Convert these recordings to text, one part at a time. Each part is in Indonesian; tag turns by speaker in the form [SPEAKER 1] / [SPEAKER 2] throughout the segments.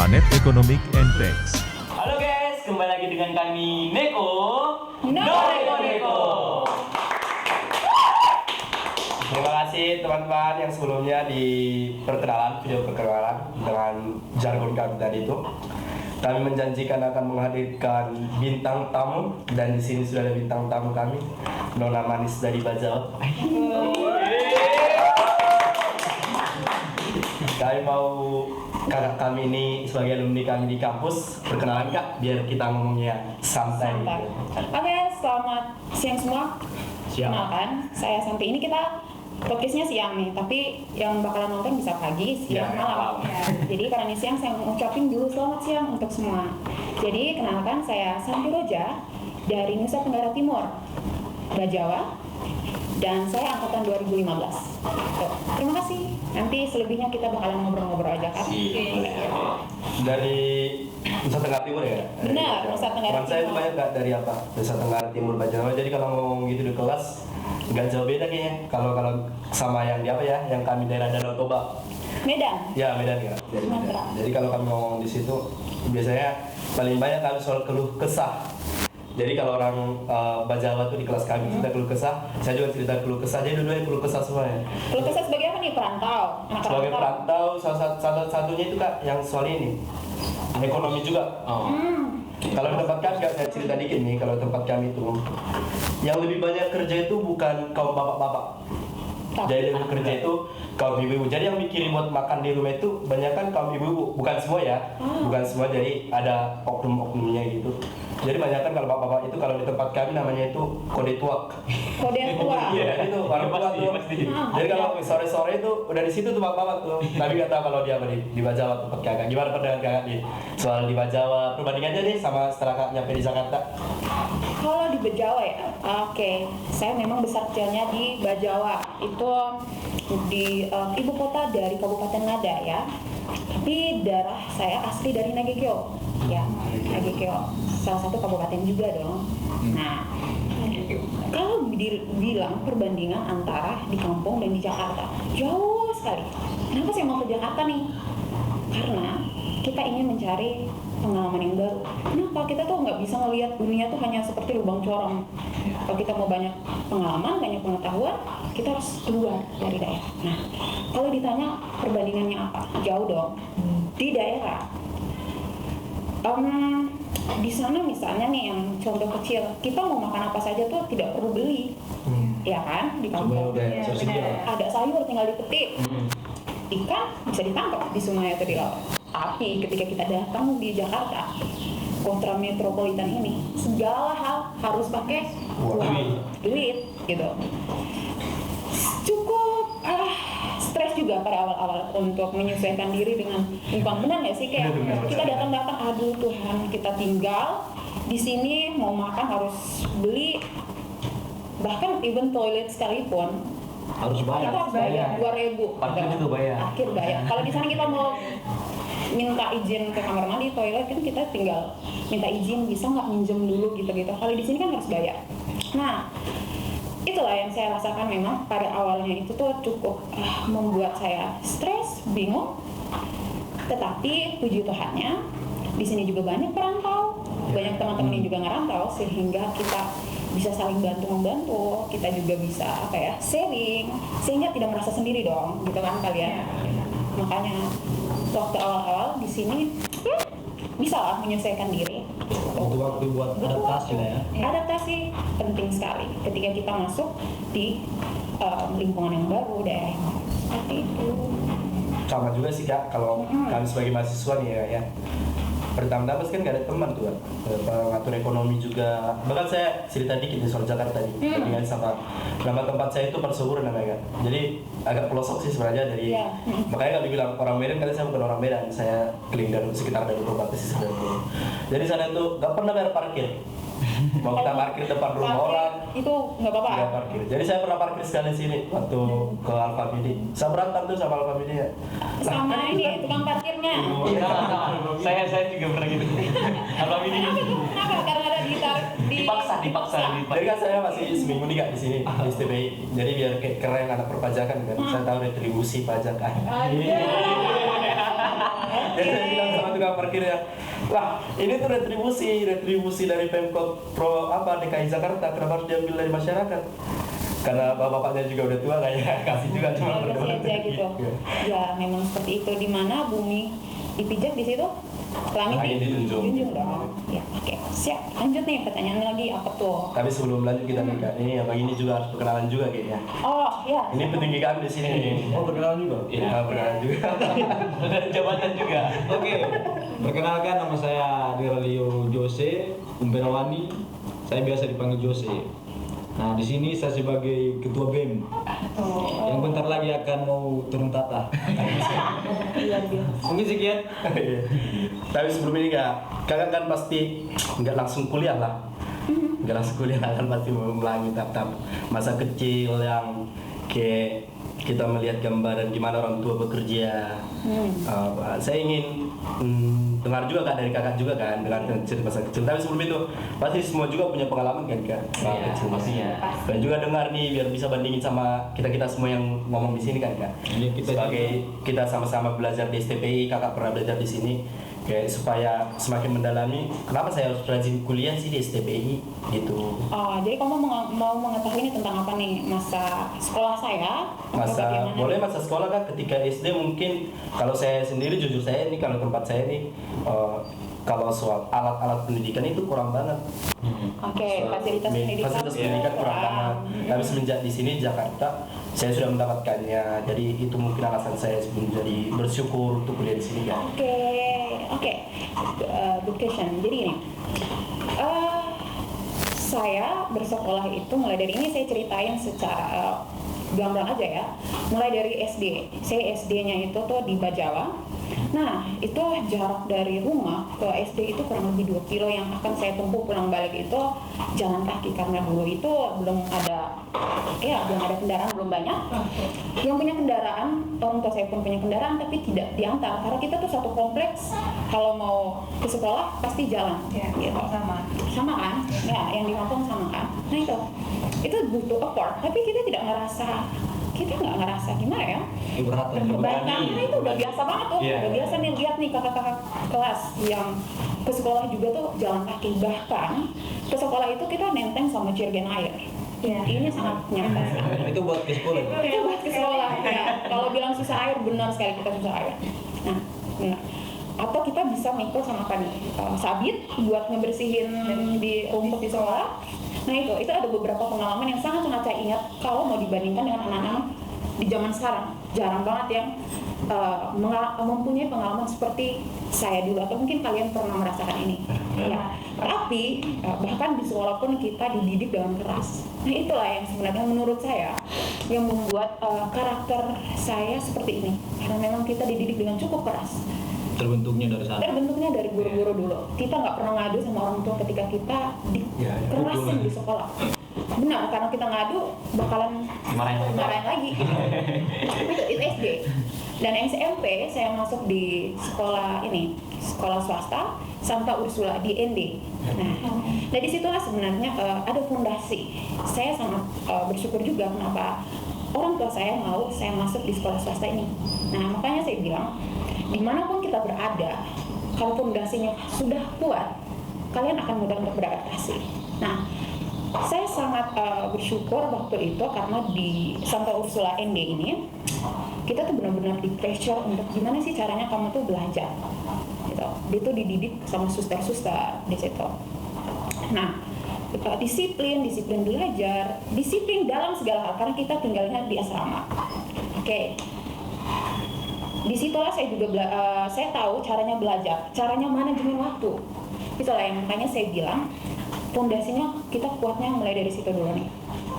[SPEAKER 1] Planet Economic and Tax.
[SPEAKER 2] Halo guys, kembali lagi dengan kami Neko
[SPEAKER 3] Neko.
[SPEAKER 4] Terima kasih teman-teman yang sebelumnya di video perkenalan dengan jargon kami tadi itu. Kami menjanjikan akan menghadirkan bintang tamu dan di sini sudah ada bintang tamu kami, Nona Manis dari Bajawa. Kami mau kakak kami ini sebagai alumni kami di kampus perkenalan kak, biar kita ngomongnya santai.
[SPEAKER 3] Oke, selamat siang semua.
[SPEAKER 4] Siang.
[SPEAKER 3] Kenalkan, saya Santi. Ini kita podcastnya siang nih, tapi yang bakalan nonton bisa pagi, siang,
[SPEAKER 4] Ya,
[SPEAKER 3] malam. Ya. Jadi karena ini siang, saya ngucapin dulu selamat siang untuk semua. Jadi kenalkan, saya Santi Roja dari Nusa Tenggara Timur, Bajawa, dan saya angkatan 2015. Tuh, terima kasih. Nanti selebihnya kita bakalan ngobrol-ngobrol aja kan.
[SPEAKER 4] Dari Nusa Tenggara Timur ya?
[SPEAKER 3] Benar, Nusa Tenggara
[SPEAKER 4] Teman saya itu
[SPEAKER 3] Timur.
[SPEAKER 4] banyak nggak dari apa? Nusa Tenggara Timur Bajawa. Jadi kalau ngomong gitu di kelas nggak jauh beda kayaknya. Kalau sama yang di apa ya? Yang kami daerah Danau Toba.
[SPEAKER 3] Medan.
[SPEAKER 4] Ya Medan ya.
[SPEAKER 3] Sumatera.
[SPEAKER 4] Jadi kalau kami ngomong di situ biasanya paling banyak kami soal keluh kesah. Jadi kalau orang Bajawa tuh di kelas kami cerita keluh kesah, saya juga cerita keluh kesah. Jadi dua-duanya keluh kesah semuanya.
[SPEAKER 3] Kalau kesah sebagai apa nih? Perantau. Anak
[SPEAKER 4] Sebagai perantau, salah satunya itu kak yang soal ini ekonomi juga. Kalau di tempat kami, saya cerita dikit nih, kalau tempat kami itu yang lebih banyak kerja itu bukan kaum bapak-bapak. Jadi lebih kerja itu kaum ibu-ibu. Jadi yang mikirin buat makan di rumah itu banyak kan kaum ibu-ibu, bukan semua ya, bukan semua. Jadi ada oknum-oknumnya gitu. Jadi banyak kan kalau bapak-bapak itu kalau di tempat kami namanya itu kode tuak.
[SPEAKER 3] Kode tua.
[SPEAKER 4] Iya itu orang tua tuh. Jadi kalau sore-sore itu udah di situ tuh bapak-bapak tuh. Tapi nggak tahu kalau dia apa di Bajawa tempat kakak. Gimana pandangan kakak di soal di Bajawa? Perbandingannya nih sama setelah kakak nyampe di Jakarta.
[SPEAKER 3] Kalau di Bajawa ya, oke. Saya memang besar kecilnya di Bajawa. Itu di ibu kota dari Kabupaten Ngada ya. Tapi darah saya asli dari Nagekeo. Ya, Nagekeo. Salah satu kabupaten juga dong. Nah, kalau bilang perbandingan antara di kampung dan di Jakarta, jauh sekali. Kenapa saya mau ke Jakarta nih? Karena kita ingin mencari pengalaman yang baru. Kenapa? Kita tuh nggak bisa ngelihat dunia tuh hanya seperti lubang corong. Kalau kita mau banyak pengalaman, banyak pengetahuan, kita harus keluar dari daerah. Nah, kalau ditanya perbandingannya apa? Jauh dong. Di daerah, di sana misalnya nih yang contoh kecil, kita mau makan apa saja tuh tidak perlu beli, ya kan? Di kampung
[SPEAKER 4] Semuanya udah tersedia.
[SPEAKER 3] ada sayur tinggal dipetik, ikan bisa ditangkap di sungai atau di laut. Tapi ketika kita datang di Jakarta, kontra metropolitan ini, segala hal harus pakai duit, gitu. Cukup stres juga pada awal-awal untuk menyesuaikan diri dengan lingkungan. Benar nggak sih, kayak kita datang-datang, aduh Tuhan, kita tinggal di sini mau makan harus beli, bahkan even toilet sekalipun
[SPEAKER 2] harus
[SPEAKER 3] kita harus bayar 2.000.
[SPEAKER 2] Parkir juga bayar.
[SPEAKER 3] Parkir bayar. Kalau di sana kita mau minta izin ke kamar mandi, toilet kan kita tinggal minta izin, bisa nggak minjem dulu gitu-gitu. Kalau di sini kan harus bayar. Nah, itulah yang saya rasakan memang pada awalnya itu tuh cukup membuat saya stres, bingung. Tetapi puji Tuhannya di sini juga banyak perantau, banyak teman-teman yang juga ngerantau, sehingga kita bisa saling bantu-membantu, kita juga bisa sharing, sehingga tidak merasa sendiri dong, gitu kan kalian. Makanya waktu awal-awal di sini bisa lah menyesuaikan diri.
[SPEAKER 2] Butuh waktu buat adaptasi lah ya.
[SPEAKER 3] Adaptasi penting sekali ketika kita masuk di lingkungan yang baru, daerah yang baru. Seperti itu.
[SPEAKER 4] Sama juga sih kak, kalau kami sebagai mahasiswa nih ya. Pertama-tama kan gak ada teman tuh kan, ngatur ekonomi juga. Bahkan saya cerita dikit nih soal Jakarta nih, dengan sama nama tempat saya itu Persuburan namanya kan. Jadi agak pelosok sih sebenarnya dari, makanya kami bilang orang Medan, karena saya bukan orang Medan, saya keliling dari sekitar dari Purwakarta sih sebenarnya. Jadi sana tuh gak pernah bayar parkir. Mau kita parkir depan rumah orang
[SPEAKER 3] itu nggak apa-apa.
[SPEAKER 4] nggak parkir. Jadi saya pernah parkir sekali sini waktu ke Alfa Midi. Saya berantem tuh sama Alfa Midi ya.
[SPEAKER 3] Sama ini tukang parkirnya.
[SPEAKER 2] Saya juga pernah gitu. Apa ini?
[SPEAKER 3] Kenapa? Karena ada
[SPEAKER 2] Dipaksa.
[SPEAKER 4] Jadi kan saya masih seminggu nih kak di sini di STBI. Jadi biar kayak keren anak perpajakan kan. Saya tahu retribusi pajak kan. Biasanya bilang sama tukang parkirnya, wah ini tuh retribusi dari Pemkot DKI Jakarta, kenapa harus diambil dari masyarakat? Karena bapak-bapaknya juga udah tua kayak kasih juga cuma
[SPEAKER 3] Kasih aja gitu. Ya memang seperti itu, di mana bumi dipijak di situ langit
[SPEAKER 4] Langit dijunjung.
[SPEAKER 3] dong. Ya, oke. Siap. Lanjut nih pertanyaan lagi apa tuh?
[SPEAKER 4] Tapi sebelum lanjut kita nih Kak, ini abang ini juga harus perkenalan juga kayaknya.
[SPEAKER 3] Oh, ya.
[SPEAKER 4] Ini petinggi kami di sini nih.
[SPEAKER 5] Oh, perkenalan juga?
[SPEAKER 4] Iya, perkenalan juga.
[SPEAKER 2] Jabatan juga.
[SPEAKER 5] Oke, perkenalkan nama saya Diralio Jose Umperawani. Saya biasa dipanggil Jose. Nah, di sini saya sebagai ketua BEM yang bentar lagi akan mau turun tata.
[SPEAKER 3] Iya, dia.
[SPEAKER 5] Mungkin sekian.
[SPEAKER 4] Iya. Tapi sebelum ini kakak kan pasti nggak langsung kuliah lah. Nggak langsung kuliah kan pasti melalui tahap masa kecil yang kayak kita melihat gambaran gimana orang tua bekerja. Saya ingin dengar juga Kak dari kakak juga kan dengan cerita masa kecil. Tapi sebelum itu pasti semua juga punya pengalaman kan Kak masa
[SPEAKER 2] Iya,
[SPEAKER 4] kecil.
[SPEAKER 2] pastinya.
[SPEAKER 4] Dan juga dengar nih biar bisa bandingin sama kita semua yang ngomong di sini kan Kak.
[SPEAKER 5] Ini kita
[SPEAKER 4] Sebagai kita sama-sama belajar di STPI, kakak pernah belajar di sini. Kayak supaya semakin mendalami kenapa saya harus rajin kuliah sih di STPI gitu.
[SPEAKER 3] Jadi kamu mau mengetahui ini tentang apa nih, masa sekolah saya? Atau bagaimana?
[SPEAKER 4] Boleh masa sekolah kan ketika SD mungkin kalau saya sendiri jujur saya ini kalau tempat saya nih kalau soal alat-alat pendidikan itu kurang banget.
[SPEAKER 3] Oke, fasilitas pendidikan.
[SPEAKER 4] Fasilitas pendidikan kurang banget. Tapi semenjak di sini Jakarta saya sudah mendapatkannya. Jadi itu mungkin alasan saya menjadi bersyukur untuk kuliah di sini kan.
[SPEAKER 3] Oke. Good question. Jadi ini, saya bersekolah itu mulai dari ini saya ceritain secara gamblang aja ya. Mulai dari SD. Saya SD-nya itu tuh di Bajawa. Nah, itu jarak dari rumah ke SD itu kurang lebih 2 kilo yang akan saya tempuh pulang balik itu jalan kaki karena dulu itu belum ada kendaraan, belum banyak. Yang punya kendaraan, orang tua saya pun punya kendaraan tapi tidak diantar karena kita tuh satu kompleks, kalau mau ke sekolah pasti jalan.
[SPEAKER 6] Ya,
[SPEAKER 3] Gitu. Sama kan? Ya, yang di kampung sama kan? Nah itu butuh effort, tapi kita nggak ngerasa gimana ya?
[SPEAKER 5] Keberatan.
[SPEAKER 3] Beban karena itu udah biasa banget tuh,
[SPEAKER 2] Iya.
[SPEAKER 3] udah biasa nih lihat nih kakak-kakak kelas yang ke sekolah juga tuh jalan kaki, bahkan ke sekolah itu kita nenteng sama jerigen air.
[SPEAKER 6] Iya.
[SPEAKER 3] Ini sangat nyata sekali.
[SPEAKER 5] Itu buat ke sekolah.
[SPEAKER 3] Itu buat ke sekolah ya. Kalau bilang susah air, benar sekali kita susah air. Nah, benar. Atau kita bisa mikul sama apa nih? Sabit buat ngebersihin di rumput di sekolah. Nah itu ada beberapa pengalaman yang sangat-sangat saya ingat kalau mau dibandingkan dengan anak-anak di zaman sekarang. Jarang banget yang mempunyai pengalaman seperti saya dulu, atau mungkin kalian pernah merasakan ini. Ya. Tapi bahkan di sekolah pun kita dididik dengan keras. Nah itulah yang sebenarnya menurut saya yang membuat karakter saya seperti ini. Karena memang kita dididik dengan cukup keras.
[SPEAKER 5] Terbentuknya dari sana.
[SPEAKER 3] Terbentuknya dari guru-guru dulu. Kita nggak pernah ngadu sama orang tua ketika kita dikerasin di sekolah. Benar, karena kita ngadu bakalan dimarahin lagi. Itu SD. Dan SMP saya masuk di sekolah ini, sekolah swasta Santa Ursula di ND. Nah disitulah sebenarnya ada fondasi. Saya sangat bersyukur juga kenapa orang tua saya mau saya masuk di sekolah swasta ini. Nah makanya saya bilang, dimanapun kita berada, kalau fondasinya sudah kuat, kalian akan mudah untuk beradaptasi. Nah, saya sangat bersyukur waktu itu karena di Santa Ursula ND ini kita tuh benar-benar di pressure untuk gimana sih caranya kamu tuh belajar. Gitu. Dia tuh dididik sama suster-suster di situ. Nah, disiplin belajar, disiplin dalam segala hal karena kita tinggalnya di asrama. Oke. Disitulah saya juga saya tahu caranya belajar, caranya manajemen waktu. Itulah yang makanya saya bilang fondasinya kita kuatnya mulai dari situ dulu nih.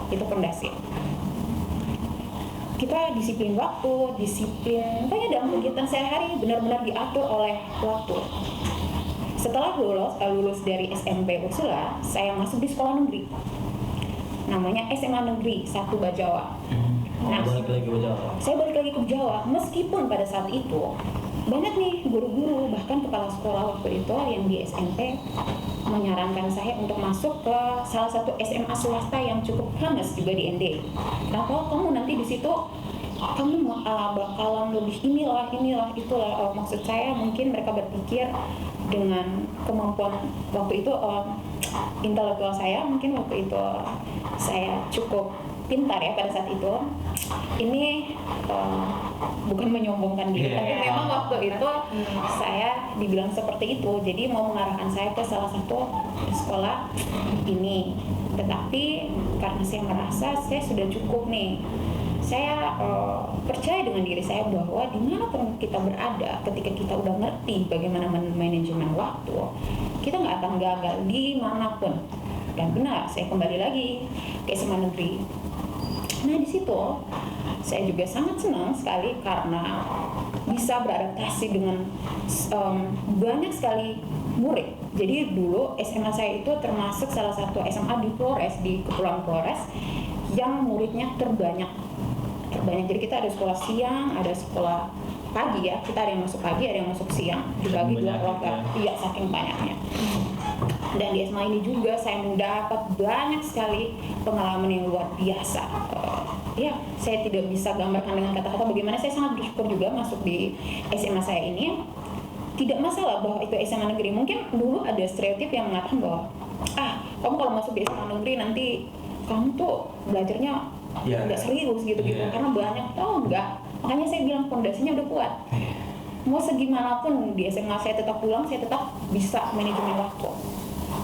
[SPEAKER 3] Itu fondasi. Kita disiplin waktu, makanya dalam kegiatan sehari-hari benar-benar diatur oleh waktu. Setelah lulus dari SMP Ursula, saya masuk di sekolah negeri. Namanya SMA Negeri 1 Bajawa. Nah,
[SPEAKER 5] Balik lagi ke Jawa.
[SPEAKER 3] saya balik lagi ke Jawa, meskipun pada saat itu banyak nih guru-guru, bahkan kepala sekolah waktu itu yang di SMP menyarankan saya untuk masuk ke salah satu SMA swasta yang cukup famous juga di ND. Nah, kalau kamu nanti di situ kamu bakalan lebih inilah itulah. Maksud saya mungkin mereka berpikir dengan kemampuan waktu itu intelektual saya, mungkin waktu itu saya cukup pintar ya pada saat itu. Ini bukan menyombongkan diri, tapi memang waktu itu saya dibilang seperti itu. Jadi mau mengarahkan saya ke salah satu sekolah ini. Tetapi karena saya merasa saya sudah cukup nih, saya percaya dengan diri saya bahwa dimanapun kita berada, ketika kita udah ngerti bagaimana manajemen waktu, kita nggak akan gagal dimanapun. Dan benar, saya kembali lagi ke SMA negeri. Nah di situ saya juga sangat senang sekali karena bisa beradaptasi dengan banyak sekali murid. Jadi dulu SMA saya itu termasuk salah satu SMA di Flores, di Kepulauan Flores yang muridnya terbanyak. Jadi kita ada sekolah siang, ada sekolah pagi ya. Kita ada yang masuk pagi, ada yang masuk siang, dibagi dua kelompok. Iya, saking banyaknya. Dan di SMA ini juga saya mendapat banyak sekali pengalaman yang luar biasa. Ya, saya tidak bisa gambarkan dengan kata-kata bagaimana saya sangat bersyukur juga masuk di SMA saya ini. Tidak masalah bahwa itu SMA negeri. Mungkin dulu ada stereotip yang mengatakan bahwa kamu kalau masuk di SMA negeri nanti kamu tuh belajarnya nggak serius gitu-gitu karena banyak. Enggak. Makanya saya bilang fondasinya udah kuat. Mau segimanapun di SMA saya tetap pulang, saya tetap bisa manajemen waktu.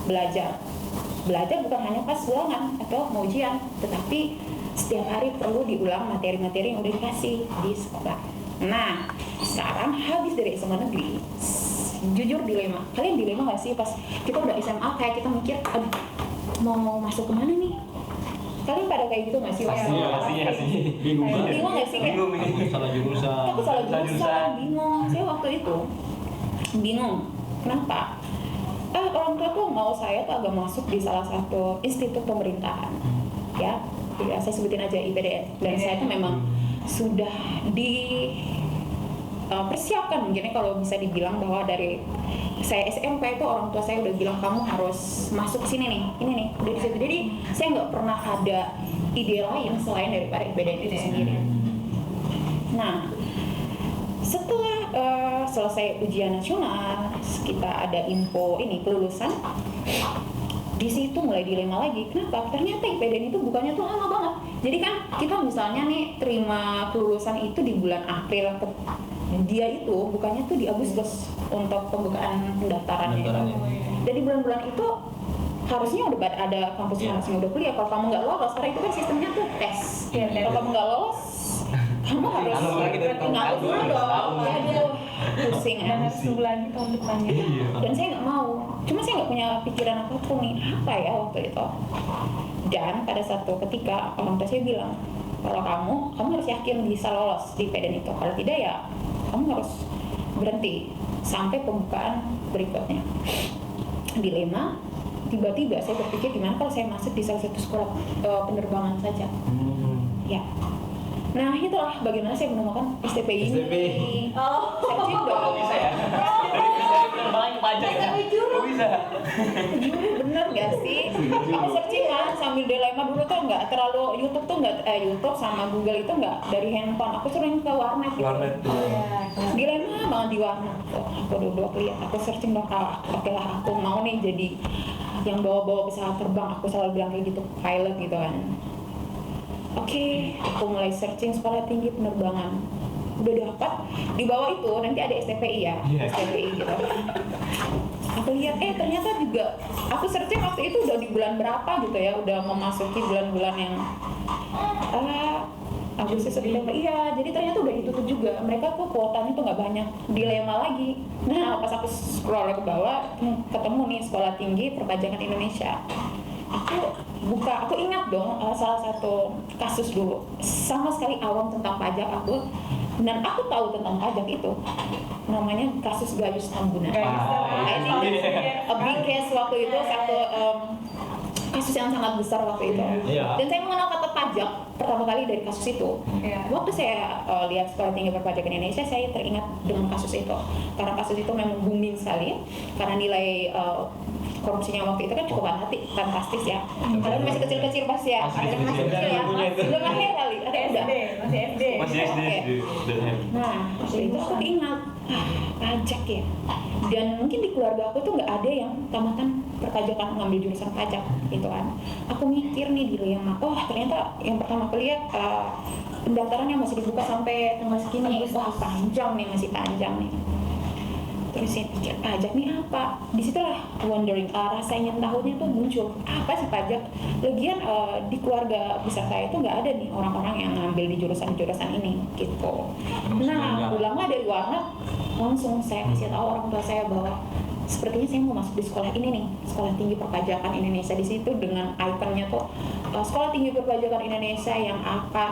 [SPEAKER 3] Belajar bukan hanya pas ulangan atau mau ujian, tetapi setiap hari perlu diulang materi-materi yang udah dikasih di sekolah. Nah, sekarang habis dari SMA negeri, jujur dilema. Kalian dilema nggak sih pas kita udah SMA kayak kita mikir, aduh, mau masuk kemana nih? Kalian pada kayak gitu nggak sih?
[SPEAKER 2] Pastinya.
[SPEAKER 5] Bingung banget.
[SPEAKER 3] Bingung nggak sih?
[SPEAKER 2] Bingung.
[SPEAKER 5] Salah jurusan.
[SPEAKER 3] Aku salah jurusan, bingung. Saya waktu itu bingung. Kenapa? Orang tua tuh mau saya tuh agak masuk di salah satu institut pemerintahan, ya saya sebutin aja IPDN. Dan saya tuh memang sudah persiapkan mungkin kalau bisa dibilang bahwa dari saya SMP itu orang tua saya udah bilang kamu harus masuk ke sini nih, ini nih, udah di situ. Jadi saya nggak pernah ada ide lain selain daripada IPDN itu sendiri. Nah, setelah selesai ujian nasional, kita ada info ini kelulusan. Di situ mulai dilema lagi. Kenapa? Ternyata IPDN itu bukannya tuh lama banget. Jadi kan kita misalnya nih terima kelulusan itu di bulan April, dia itu bukannya tuh di Agustus untuk pembukaan pendaftarannya. Dan di bulan-bulan itu harusnya udah ada kampus yang udah kuliah. Kalau kamu nggak lolos, karena itu kan sistemnya tuh tes. Kalau kamu nggak lolos, kamu harus ngaku dulu dong. Aduh, pusing ya.
[SPEAKER 6] Lagi tahun depannya.
[SPEAKER 3] Dan saya nggak mau. Cuma saya nggak punya pikiran apapun nih, apa ya waktu itu. Dan pada satu ketika orang tua saya bilang, kalau kamu harus yakin bisa lolos di IPDN itu. Kalau tidak ya kamu harus berhenti sampai pembukaan berikutnya. Dilema. Tiba-tiba saya berpikir gimana kalau saya masuk di salah satu sekolah penerbangan saja. Ya. Nah itulah bagaimana saya menemukan STPI ini. Searching dong.
[SPEAKER 2] Bisa ya? Dari penerbangan ke pajak ya? Bisa.
[SPEAKER 3] Jujur bener gak sih? Aku searching kan sambil dilema dulu tuh nggak terlalu YouTube tuh nggak YouTube sama Google itu nggak dari handphone. Aku sering ke warnet.
[SPEAKER 4] Warnet tuh.
[SPEAKER 3] Dilema banget di warnet. Aku duduk lihat. Aku searching dong oke lah aku mau nih jadi yang bawa-bawa pesawat terbang. Aku selalu bilang kayak gitu, pilot gitu kan. Oke, aku mulai searching sekolah tinggi penerbangan. Udah dapat, di bawah itu nanti ada STPI ya, STPI gitu. Aku lihat, ternyata juga aku searching waktu itu udah di bulan berapa gitu ya, udah memasuki bulan-bulan yang Agustus September. Iya, jadi ternyata udah ditutup juga. Mereka tuh kuotanya tuh nggak banyak, dilema lagi. Nah, pas aku scroll ke bawah, ketemu nih sekolah tinggi perpajakan Indonesia. Aku ingat dong salah satu kasus dulu, sama sekali awam tentang pajak aku, dan aku tahu tentang pajak itu, namanya kasus Gayus Tambunan. I think a big case waktu itu satu kasus yang sangat besar waktu itu.
[SPEAKER 5] Iya.
[SPEAKER 3] Dan saya mengenal kata pajak pertama kali dari kasus itu.
[SPEAKER 6] Iya.
[SPEAKER 3] Waktu saya lihat Sekolah Tinggi Perpajakan Indonesia, saya teringat dengan kasus itu. Karena kasus itu memang booming sekali, karena nilai korupsinya waktu itu kan cukup fantastis ya. Kalian masih kecil-kecil pasti ya.
[SPEAKER 2] Masih
[SPEAKER 3] Ada masih
[SPEAKER 2] kecil-kecil.
[SPEAKER 3] kecil ya.
[SPEAKER 2] Punya itu.
[SPEAKER 3] Belum lahir kali. Ada udah.
[SPEAKER 6] Masih SD.
[SPEAKER 2] Masih SD.
[SPEAKER 3] Oke. Nah, waktu itu aku ingat, pajak ya. Dan mungkin di keluarga aku tuh nggak ada yang tamatan perpajakan, ngambil jurusan pajak gitu kan. Aku mikir nih dilema, oh ternyata yang pertama aku lihat pendaftarannya masih dibuka sampai tanggal segini. Wah panjang nih, masih panjang nih. Terus saya pikir pajak nih apa? Disitulah wondering, rasa ingin tahunya tuh muncul. Apa sih pajak? Lagian di keluarga besar saya itu nggak ada nih orang-orang yang ngambil di jurusan-jurusan ini gitu. Nah pulanglah dari warnet, langsung saya kasih tahu orang tua saya bahwa sepertinya saya mau masuk di sekolah ini nih, Sekolah Tinggi Perpajakan Indonesia. Di situ dengan ikonnya tuh Sekolah Tinggi Perpajakan Indonesia yang akan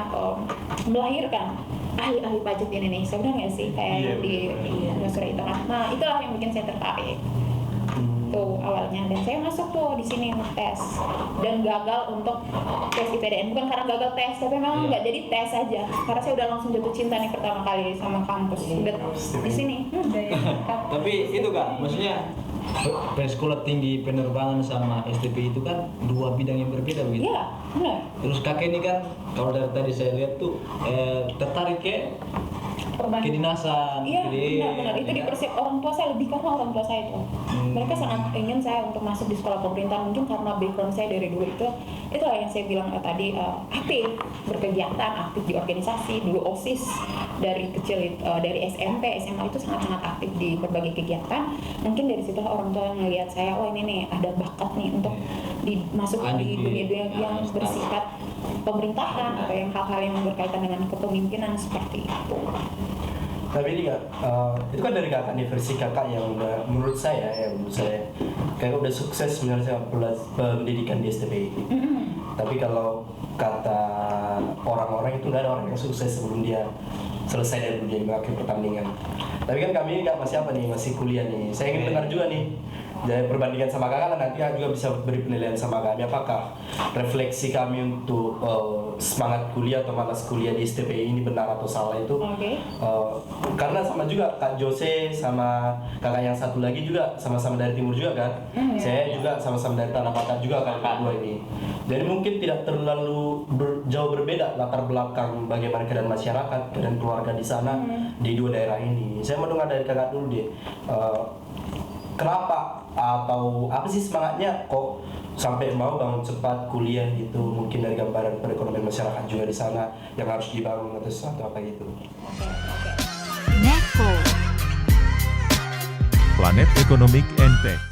[SPEAKER 3] melahirkan ahli-ahli pajak di Indonesia. Benar nggak sih kayak di brosur itu? Nah itulah yang bikin saya tertarik tuh awalnya, dan saya masuk tuh di sini tes dan gagal untuk tes IPDN. Bukan karena gagal tes, tapi memang nggak jadi tes aja, karena saya udah langsung jatuh cinta nih pertama kali sama kampus udah di sini.
[SPEAKER 5] Tapi itu Kak, maksudnya Sekolah Tinggi Penerbangan sama STP itu kan dua bidang yang berbeda begitu.
[SPEAKER 3] Iya benar.
[SPEAKER 5] Terus kakek ini kan kalau dari tadi saya lihat tuh tertarik ke kedinasan.
[SPEAKER 3] Iya
[SPEAKER 5] PD,
[SPEAKER 3] benar itu
[SPEAKER 5] ya.
[SPEAKER 3] dipersiap orang tua saya, lebih karena orang tua saya itu mereka sangat ingin saya untuk masuk di sekolah pemerintahan. Mungkin karena background saya dari dulu itulah yang saya bilang tadi, aktif berkegiatan, aktif di organisasi, dulu OSIS dari kecil, dari SMP SMA itu sangat aktif di berbagai kegiatan. Mungkin dari situ orang tua melihat saya, oh ini nih ada bakat nih untuk masuk di dunia yang bersifat pemerintahan atau yang hal-hal yang berkaitan dengan kepemimpinan seperti itu.
[SPEAKER 4] Tapi ini Kak, itu kan dari kakak nih, versi kakak yang udah menurut saya kayak udah sukses sebenarnya pendidikan di STPI. Tapi kalau kata orang-orang itu nggak ada orang yang sukses sebelum dia selesai dari dunia mengakhiri pertandingan. Tapi kan kami ini Kak masih apa nih, masih kuliah nih. Saya ingin dengar juga nih, jadi perbandingan sama kakak, nanti kakak juga bisa beri penilaian sama kami. Apakah refleksi kami untuk semangat kuliah atau malas kuliah di STPI ini benar atau salah itu?
[SPEAKER 3] Oke.
[SPEAKER 4] Karena sama juga Kak Jose sama kakak yang satu lagi juga sama-sama dari timur juga kan. Saya juga sama-sama dari Tanah Batak juga kan kedua ini. Jadi mungkin tidak terlalu jauh berbeda latar belakang bagaimana keadaan masyarakat, keadaan keluarga di sana di dua daerah ini. Saya mau dengar dari kakak dulu deh. Kenapa atau apa sih semangatnya kok sampai mau bangun cepat kuliah gitu? Mungkin dari gambaran perekonomian masyarakat juga di sana yang harus dibangun atau sesuatu apa gitu.
[SPEAKER 1] Planet Economic and Tech.